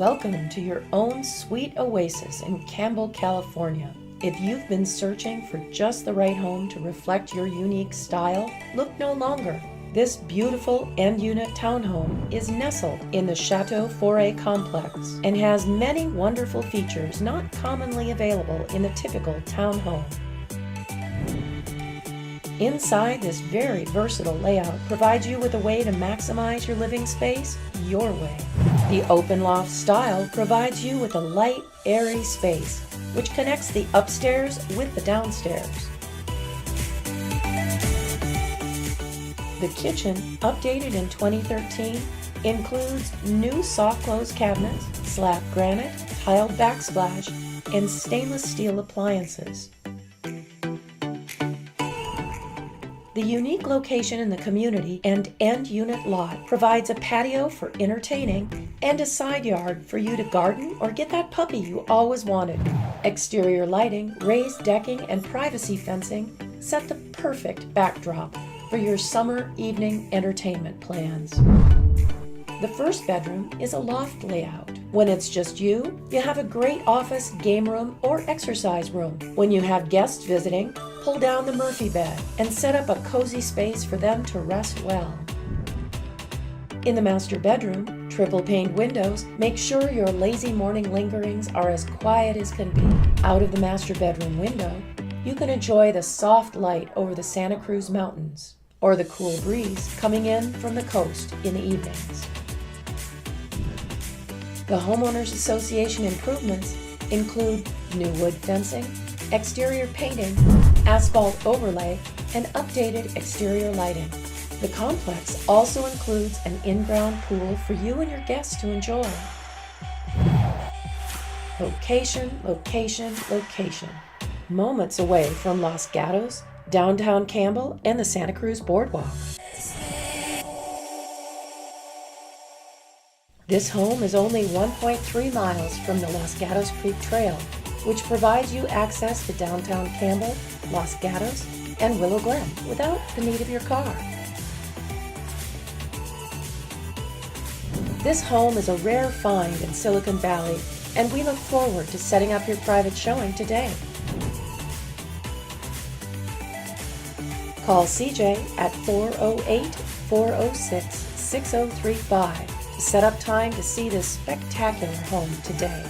Welcome to your own sweet oasis in Campbell, California. If you've been searching for just the right home to reflect your unique style, look no longer. This beautiful end-unit townhome is nestled in the Chateaux Foret complex and has many wonderful features not commonly available in the typical townhome. Inside, this very versatile layout provides you with a way to maximize your living space your way. The open loft style provides you with a light, airy space, which connects the upstairs with the downstairs. The kitchen, updated in 2013, includes new soft close cabinets, slab granite, tiled backsplash, and stainless steel appliances. The unique location in the community and end unit lot provides a patio for entertaining and a side yard for you to garden or get that puppy you always wanted. Exterior lighting, raised decking, and privacy fencing set the perfect backdrop for your summer evening entertainment plans. The first bedroom is a loft layout. When it's just you have a great office, game room, or exercise room. When you have guests visiting, pull down the Murphy bed and set up a cozy space for them to rest well. In the master bedroom, triple-paned windows make sure your lazy morning lingerings are as quiet as can be. Out of the master bedroom window, you can enjoy the soft light over the Santa Cruz Mountains or the cool breeze coming in from the coast in the evenings. The Homeowners Association improvements include new wood fencing, exterior painting, asphalt overlay, and updated exterior lighting. The complex also includes an in-ground pool for you and your guests to enjoy. Location, location, location. Moments away from Los Gatos, downtown Campbell, and the Santa Cruz Boardwalk. This home is only 1.3 miles from the Los Gatos Creek Trail, which provides you access to downtown Campbell, Los Gatos, and Willow Glen without the need of your car. This home is a rare find in Silicon Valley, and we look forward to setting up your private showing today. Call CJ at 408-406-6035 to set up time to see this spectacular home today.